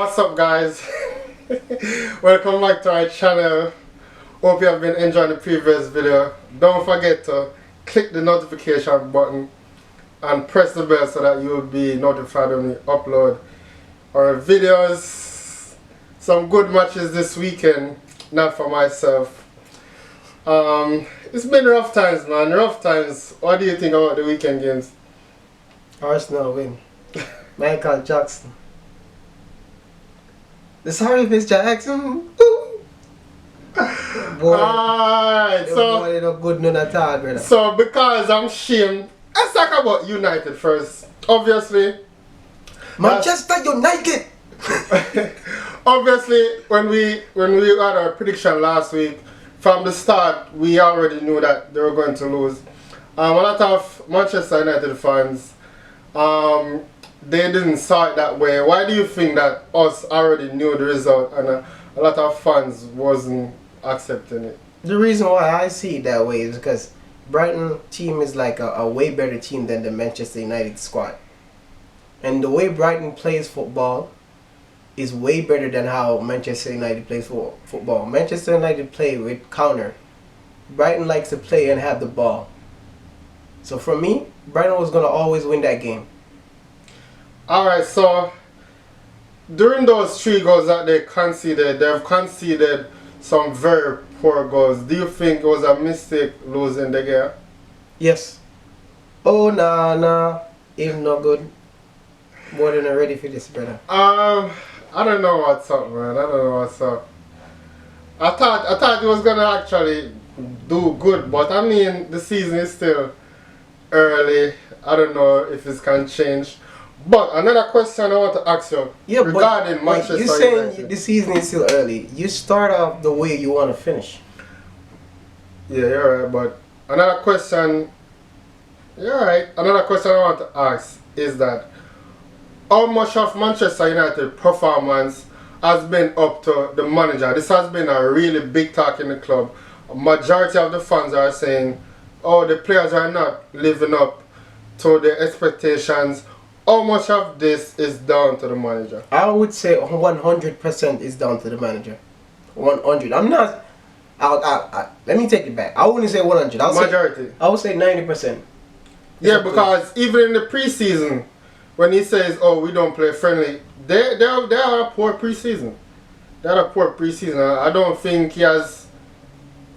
What's up, guys? Welcome back to our channel. Hope you have been enjoying the previous video. Don't forget to click the notification button and press the bell so that you will be notified when we upload our videos. Some good matches this weekend, not for myself. It's been rough times, man. Rough times. What do you think about the weekend games? Arsenal win. Michael Jackson. The sorry Miss Jackson. Boy, alright, so boy, they not good none at all, brother. So because I'm shamed, let's talk about United first. Obviously, Manchester United. obviously, when we had our prediction last week, from the start we already knew that they were going to lose. A lot of Manchester United fans, they didn't saw it that way. Why do you think that us already knew the result and a lot of fans wasn't accepting it? The reason why I see it that way is because Brighton team is like a way better team than the Manchester United squad. And the way Brighton plays football is way better than how Manchester United plays football. Manchester United play with counter. Brighton likes to play and have the ball. So for me, Brighton was going to always win that game. Alright, so during those 3 goals that they conceded, they've conceded some very poor goals. Do you think it was a mistake losing the game? Yes. Oh, nah. Even not good. More than ready for this, brother. I don't know what's up, man. I don't know what's up. I thought it was gonna actually do good, but I mean the season is still early. I don't know if it can change. But another question I want to ask you regarding Manchester United. You're saying the season is still early. You start off the way you want to finish. Yeah, you're right. But another question, you're right. Another question I want to ask is that how much of Manchester United performance has been up to the manager? This has been a really big talk in the club. A majority of the fans are saying, oh, the players are not living up to the expectations. How much of this is down to the manager? I would say 100% is down to the manager. 100. I'm not. Let me take it back. I wouldn't say 100. I would say 90%. Yeah, because even in the preseason, when he says, "Oh, we don't play friendly," they are a poor preseason. They're a poor preseason. I don't think he has.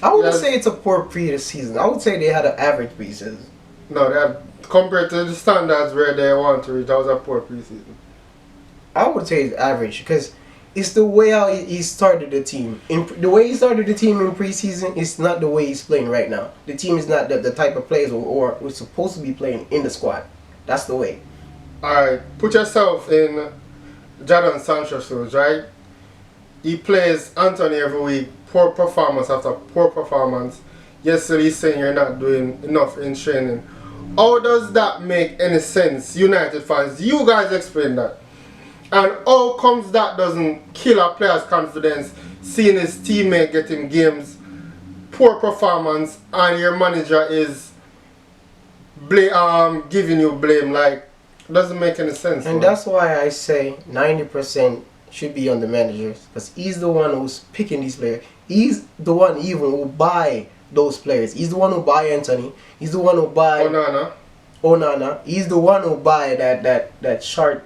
I wouldn't say it's a poor preseason. I would say they had an average preseason. No, they had. Compared to the standards where they want to reach, that was a poor preseason. I would say it's average because it's the way how he started the team. The way he started the team in preseason is not the way he's playing right now. The team is not the type of players or we're supposed to be playing in the squad. That's the way. Alright, put yourself in Jadon Sancho's shoes, right? He plays Anthony every week, poor performance after poor performance. Yesterday he's saying you're not doing enough in training. How does that make any sense, United fans? You guys explain that. And how comes that doesn't kill a player's confidence, seeing his teammate getting games, poor performance, and your manager is giving you blame? Like, doesn't make any sense. And that's why I say 90% should be on the managers, because he's the one who's picking these players. He's the one even who buy those players. He's the one who buy Anthony. He's the one who buy Onana. He's the one who buy that short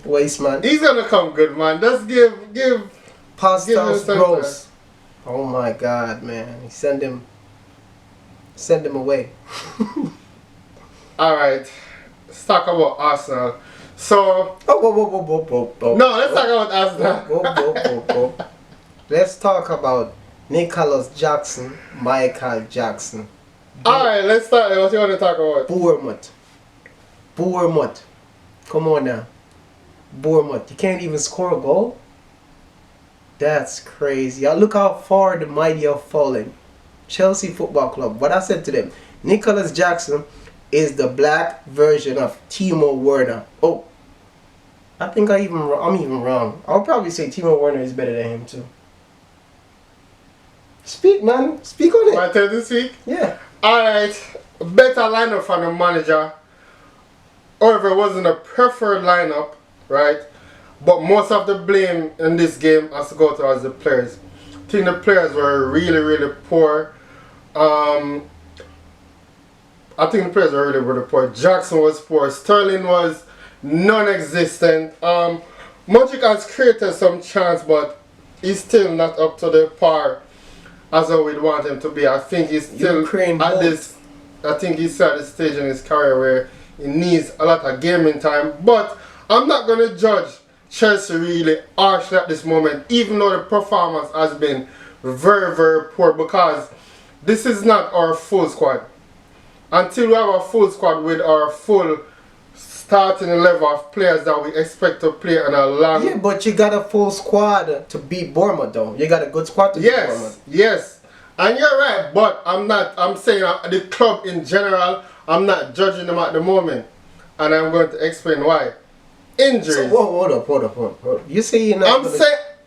waist man. He's gonna come good, man. Let's give Pastos Gross. Oh my God, man! Send him away. All right, let's talk about Arsenal. So whoa. No, let's talk about Arsenal. Let's talk about Nicholas Jackson, Michael Jackson. Alright, let's start. What you want to talk about? Bournemouth. Come on now. Bournemouth. You can't even score a goal? That's crazy. Look how far the mighty have fallen. Chelsea Football Club. What I said to them, Nicholas Jackson is the black version of Timo Werner. Oh, I think I'm even wrong. I'll probably say Timo Werner is better than him too. Speak, man. Speak on it. My turn to speak? Yeah. Alright. Better lineup from the manager. However, it wasn't a preferred lineup, right? But most of the blame in this game has to go towards the players. I think the players were really, really poor. I think the players were really poor. Jackson was poor. Sterling was non-existent. Modric has created some chance, but he's still not up to the par as how we'd want him to be. I think he's still at this. I think he's at this stage in his career where he needs a lot of gaming time. But I'm not going to judge Chelsea really harshly at this moment, even though the performance has been very, very poor, because this is not our full squad. Until we have a full squad with our full starting level of players that we expect to play on a long... Yeah, but you got a full squad to beat Bournemouth though. You got a good squad to beat Bournemouth. Yes, and you're right, but I'm saying the club in general, I'm not judging them at the moment. And I'm going to explain why. Injuries. So, hold up. You say you're not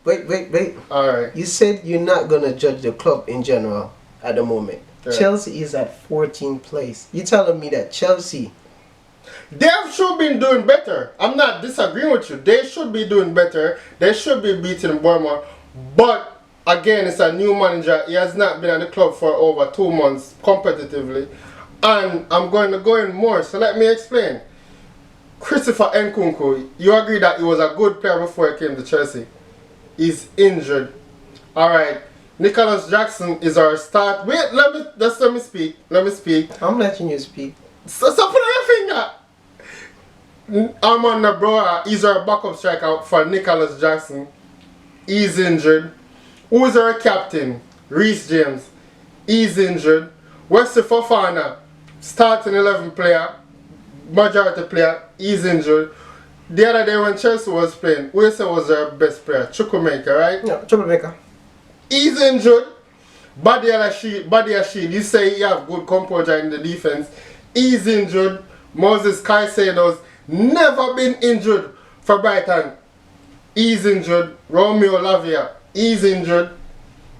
Wait. Alright. You said you're not going to judge the club in general at the moment. Yeah. Chelsea is at 14th place. You're telling me that Chelsea... They should have been doing better. I'm not disagreeing with you. They should be doing better. They should be beating Bournemouth. But, again, it's a new manager. He has not been at the club for over 2 months competitively. And I'm going to go in more. So let me explain. Christopher Nkunku, you agree that he was a good player before he came to Chelsea. He's injured. Alright. Nicholas Jackson is our start. Wait, let me speak. I'm letting you speak. So put on your finger. Armand Broa is our backup striker for Nicholas Jackson. He's injured. Who is our captain? Reece James. He's injured. Wesley Fofana, starting 11 player, majority player, he's injured. The other day when Chelsea was playing, who was our best player? Chukwuemeka, right? Yeah, Chukwuemeka. He's injured. Badia Rashid, you say you have good composure in the defense. He's injured. Moses Caicedo's never been injured for Brighton. He's injured. Romeo Lavia, he's injured.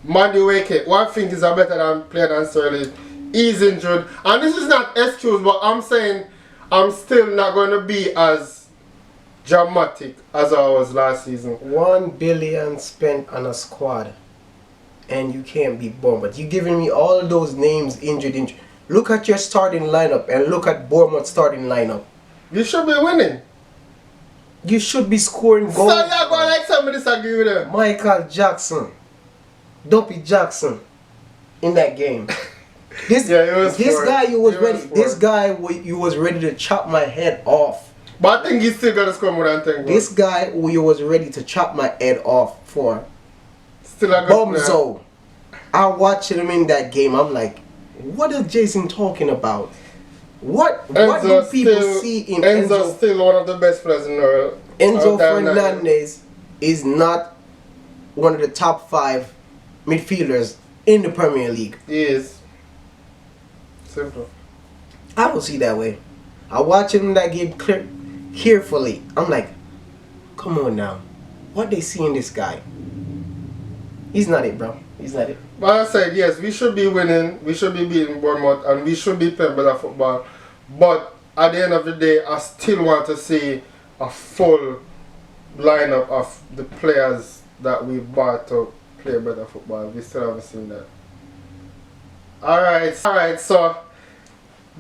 Madueke, one thing is a better than player than Sterling. He's injured. And this is not excuse, but I'm saying I'm still not going to be as dramatic as I was last season. 1 billion spent on a squad and you can't beat Bournemouth. You're giving me all those names injured. Look at your starting lineup and look at Bournemouth's starting lineup. You should be winning. You should be scoring goals. So you're going like somebody disagree with them. Michael Jackson, Dopey Jackson, in that game. This guy you was ready to chop my head off. But I think he's still gonna score more than 10 goals. This guy who you was ready to chop my head off for. Still a good Bumzo. I watched him in that game. I'm like, what is Jason talking about? What do people see in Enzo? Enzo's still one of the best players in the world. Enzo Fernandez is not one of the top 5 midfielders in the Premier League. He is. Simple. I don't see that way. I watch him in that game carefully. I'm like, come on now. What they see in this guy? He's not it, bro. He's not it. But I said, yes, we should be winning. We should be beating Bournemouth. And we should be playing better football. But at the end of the day, I still want to see a full lineup of the players that we bought to play better football. We still haven't seen that. Alright, so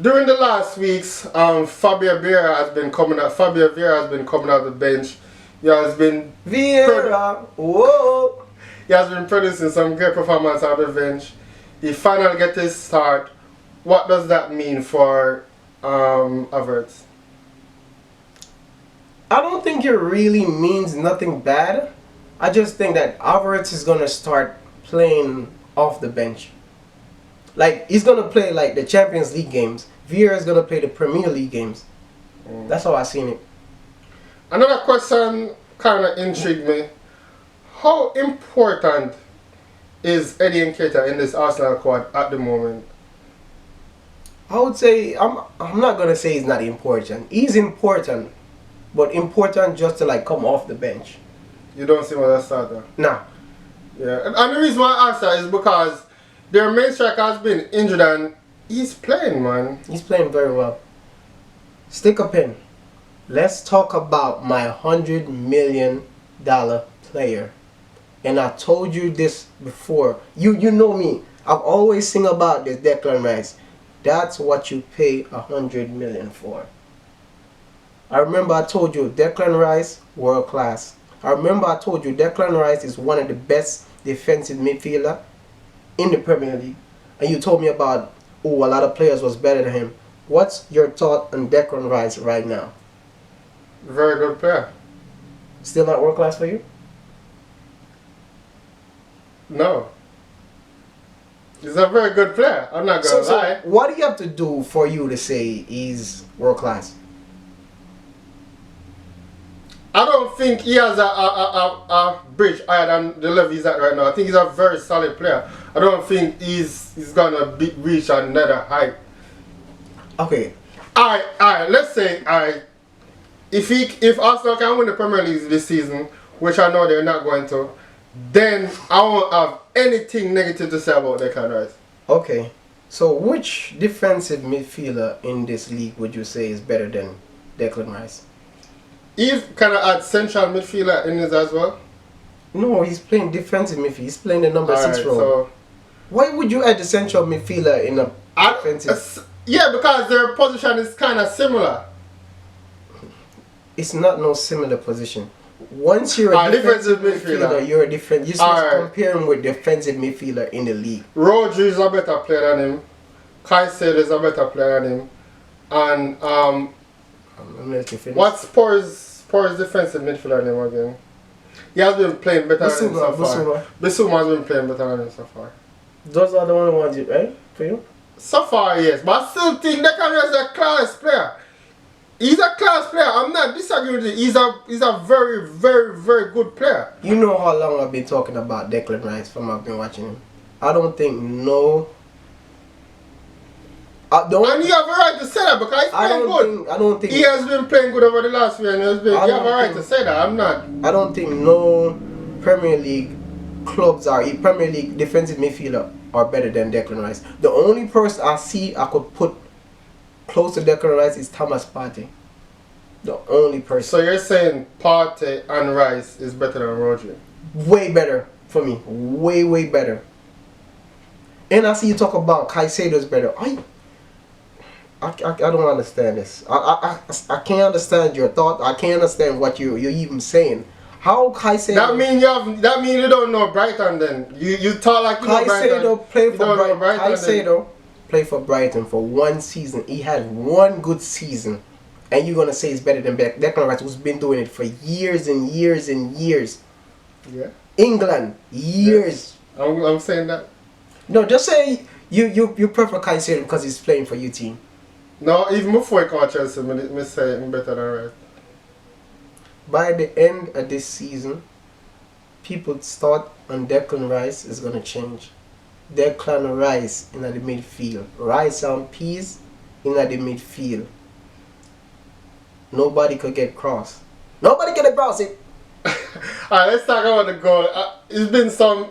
during the last weeks, Fabio Vieira has been coming out of the bench. He has been He has been producing some great performance out of the bench. He finally gets his start. What does that mean for Havertz? I don't think it really means nothing bad. I just think that Havertz is gonna start playing off the bench. Like, he's gonna play like the Champions League games. Vieira is gonna play the Premier League games. That's how I seen it. Another question kind of intrigued me. How important is Eddie Nketiah in this Arsenal squad at the moment? I would say I'm not gonna say he's not important. He's important, but important just to like come off the bench. You don't see him as a starter? Nah. Yeah, and the reason why I ask that is because their main striker has been injured and he's playing, man. He's playing very well. Stick a pin. Let's talk about my 100 million player. And I told you this before. You know me. I've always sing about this Declan Rice. That's what you pay $100 million for. I remember I told you Declan Rice, world class. I remember I told you Declan Rice is one of the best defensive midfielder in the Premier League. And you told me about, oh, a lot of players was better than him. What's your thought on Declan Rice right now? Very good player. Still not world class for you? No. He's a very good player. I'm not going to lie. So what do you have to do for you to say he's world class? I don't think he has a bridge higher than the level he's at right now. I think he's a very solid player. I don't think he's gonna reach another height. Okay. Alright. Let's say if Arsenal can win the Premier League this season, which I know they're not going to, then I won't have anything negative to say about Declan Rice. Okay. So which defensive midfielder in this league would you say is better than Declan Rice? Eve can I add central midfielder in this as well? No, he's playing defensive midfield. He's playing the number 6 role. So why would you add the central midfielder in a defensive? Yeah, because their position is kind of similar. It's not no similar position. Once you're a defensive midfielder, you're a different. You're supposed to compare him with defensive midfielder in the league. Rodri is a better player than him. Caicedo is a better player than him. And what's Spurs defensive midfielder name again? He has been playing better than him so far. Bissouma has been playing better than him so far. Those are the only ones, right? For you? So far, yes. But I still think Declan Rice is a class player. He's a class player. I'm not disagreeing with you. He's a very, very, very good player. You know how long I've been talking about Declan Rice from I've been watching him. I don't think no. And you have a right to say that because he's playing good. I don't think he has been playing good over the last few years. You have a right to say that. I'm not. I don't think no Premier League clubs Premier League defensive midfielder are better than Declan Rice. The only person I see I could put close to Declan Rice is Thomas Partey. The only person. So you're saying Partey and Rice is better than Rodri? Way better for me. Way, way better. And I see you talk about Caicedo's better. I don't understand this. I can't understand your thought. I can't understand what you're even saying. How Caicedo? That mean you don't know Brighton then. You talk like you know Brighton. Caicedo played for Brighton. Caicedo played for Brighton for one season. He had one good season, and you're gonna say it's better than Declan Rice, who's been doing it for years and years and years. Yeah. England, years. Yes. I'm saying that. No, just say you prefer Caicedo because he's playing for your team. No, even before he called Chelsea, I say him better than Rice. By the end of this season, people's thought on Declan Rice is going to change. Declan Rice in the midfield. Rice and Peas in the midfield. Nobody could get cross. Nobody can cross it. Alright, let's talk about the goal. It's been some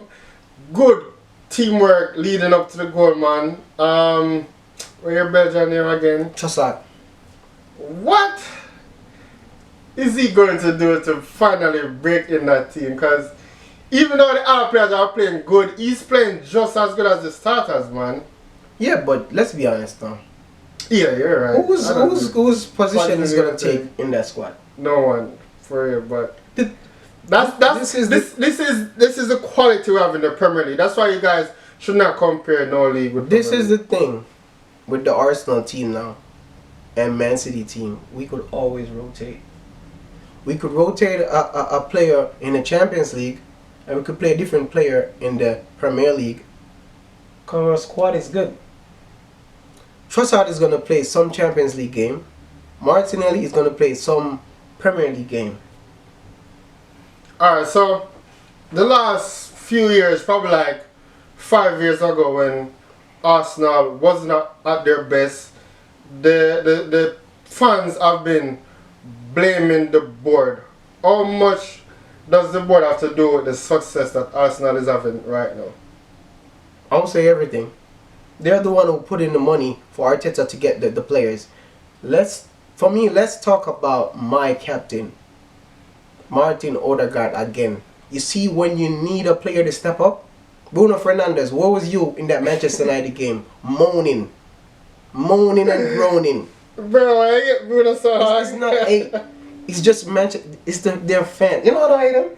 good teamwork leading up to the goal, man. Where's your Belgian name again? Trossard. What is he going to do to finally break in that team? Because even though the other players are playing good, he's playing just as good as the starters, man. Yeah, but let's be honest now. Yeah, you're right. Whose position is going to take in that squad? No one, for real. But this is the quality we have in the Premier League. That's why you guys should not compare no league with. This is the thing with the Arsenal team now and Man City team. We could always rotate. We could rotate a player in the Champions League, and we could play a different player in the Premier League. Because our squad is good. Trossard is going to play some Champions League game. Martinelli is going to play some Premier League game. Alright, so the last few years, probably like 5 years ago when Arsenal was not at their best, the fans have been blaming the board. How much does the board have to do with the success that Arsenal is having right now? I would say everything. They're the one who put in the money for Arteta to get the players. Let's talk about my captain. Martin Odegaard again. You see, when you need a player to step up, Bruno Fernandes, where was you in that Manchester United game? Moaning and groaning. Bro, I get Bruno so hard. It's not hate. It's just It's their fans. You know what I hate them?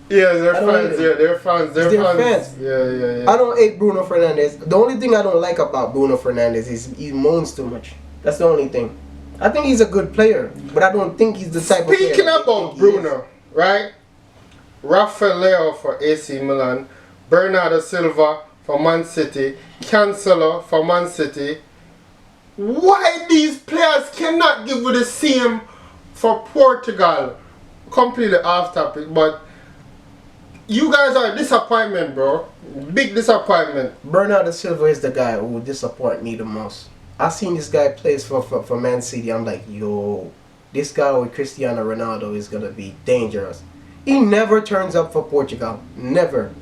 Yeah, they're I don't fans. hate Yeah, them. they're fans. They're They're fans. fans. Yeah. I don't hate Bruno Fernandes. The only thing I don't like about Bruno Fernandes is he moans too much. That's the only thing. I think he's a good player, but I don't think he's the type of player. Speaking about Bruno, right? Rafael for AC Milan, Bernardo Silva for Man City, Cancelo for Man City. Why these players cannot give you the same for Portugal? Completely off topic, but you guys are a disappointment, bro. Big disappointment. Bernardo Silva is the guy who disappoint me the most. I seen this guy plays for Man City. I'm like, yo, this guy with Cristiano Ronaldo is gonna be dangerous. He never turns up for Portugal. Never.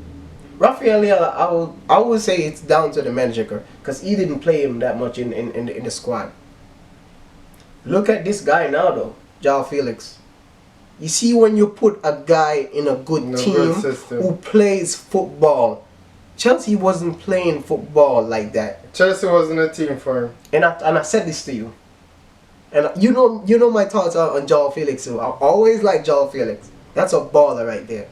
Rafael Leao, I would say it's down to the manager because he didn't play him that much in the squad. Look at this guy now though, João Felix. You see, when you put a guy in a good team who plays football, Chelsea wasn't playing football like that. Chelsea wasn't a team for him. And I said this to you. And you know my thoughts on João Felix too. I always like João Felix. That's a baller right there.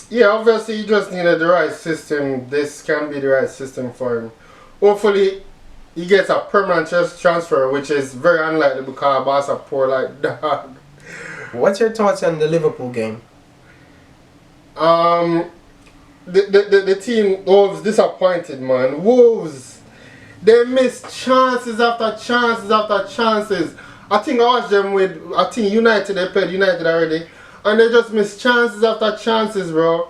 Yeah, obviously he just needed the right system. This can be the right system for him. Hopefully he gets a permanent transfer, which is very unlikely because Barca poor like dog. What's your thoughts on the Liverpool game? The team Wolves disappointed, man. Wolves, they missed chances after chances after chances. I think I watched them with United. They played United already, and they just missed chances after chances, bro.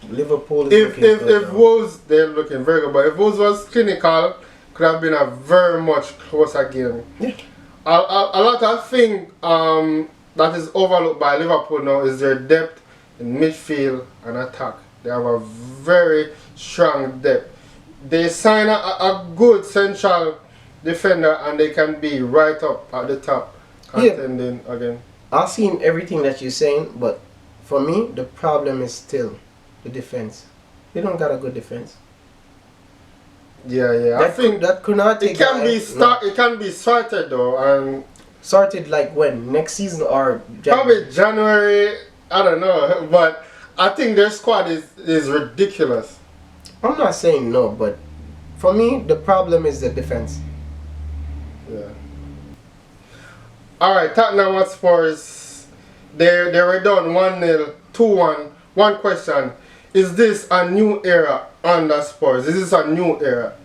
Liverpool is looking good, if Wolves, they're looking very good, but if Wolves was clinical, could have been a very much closer game. Yeah. A lot of things that is overlooked by Liverpool now is their depth in midfield and attack. They have a very strong depth. They sign a good central defender and they can be right up at the top contending again. I've seen everything that you're saying, but for me, the problem is still the defense. They don't got a good defense. Yeah. I think that could not take. It can be sorted though, and sorted like when next season or January. Probably January. I don't know, but I think their squad is ridiculous. I'm not saying no, but for me, the problem is the defense. Yeah. All right, Tottenham Hotspurs. They were down 1-0, 2-1. One question: is this a new era under Spurs? Is this a new era?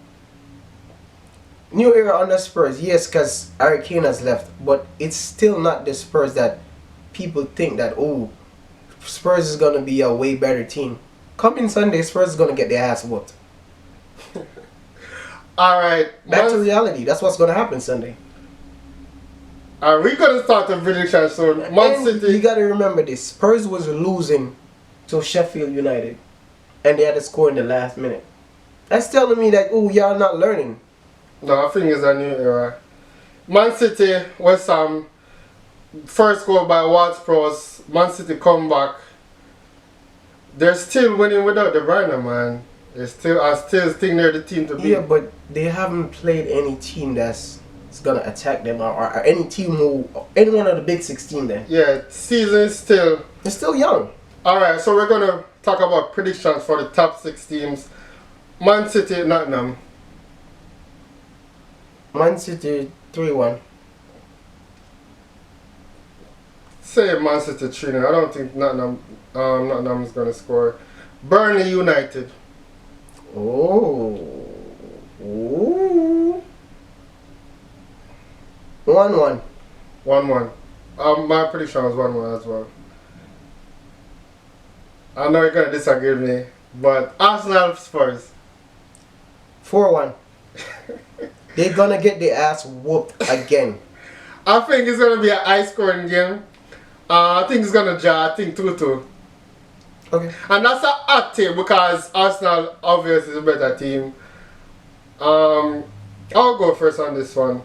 New era under Spurs, yes, because Harry Kane has left, but it's still not the Spurs that people think that, oh, Spurs is going to be a way better team. Coming Sunday, Spurs is going to get their ass whooped. Alright. Back to reality. That's what's going to happen Sunday. Are we going to start the prediction soon? Man City. You got to remember this. Spurs was losing to Sheffield United, and they had to score in the last minute. That's telling me that, oh, y'all not learning. No, I think it's a new era. Man City, West Ham, first goal by Hotspurs. Man City come back. They're still winning without De Bruyne, man. I still think they're the team to beat. Yeah, but they haven't played any team that's gonna attack them or any team any one of the big 16 there. Yeah, season is still. It's still young. Alright, so we're gonna talk about predictions for the top 6 teams. Man City, Nottingham. Man City 3-1. Say Man City 3-0. I don't think Nottingham is gonna score. Burnley United. Oh. Ooh. 1-1. 1-1. My prediction was 1-1 as well. I know you're gonna disagree with me, but Arsenal Spurs. 4-1. They're gonna get their ass whooped again. I think it's gonna be a high scoring game. I think it's gonna draw. I think 2-2. Okay. And that's a hot take because Arsenal obviously is a better team. I'll go first on this one.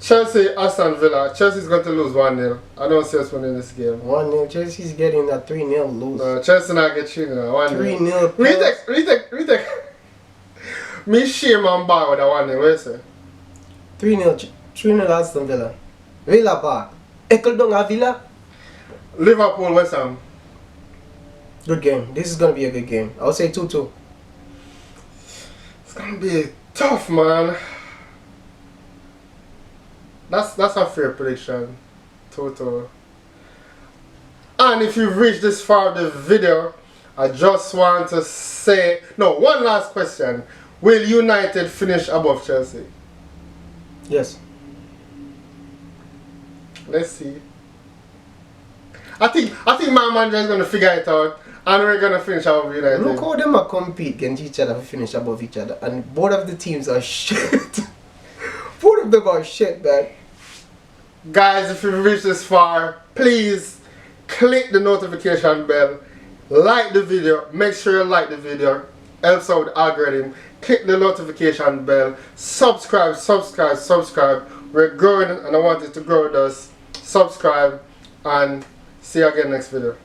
Chelsea, Aston Villa. Chelsea's going to lose 1-0. I don't see us winning this game. 1-0. Chelsea's getting a 3-0 lose. Chelsea not get 3-0. 1-0. 3-0. Retake. Me shame and bar with a 1-0. What you say? 3-0. 3-0 Aston Villa. Villa Park. Eccleston Villa. Liverpool, West Ham. Good game. This is going to be a good game. I would say 2-2. It's going to be tough, man. That's a fair prediction. 2-2. And if you've reached this far of the video, I just want to say... No, one last question. Will United finish above Chelsea? Yes. Let's see. I think my manager is going to figure it out. And we're going to finish above United. Look how them are compete against each other to finish above each other. And both of the teams are shit. Both of them are shit, man. Guys, if you've reached this far, please click the notification bell. Like the video. Make sure you like the video. Helps out the algorithm. Click the notification bell. Subscribe. We're growing and I want it to grow with us. Subscribe and see you again next video.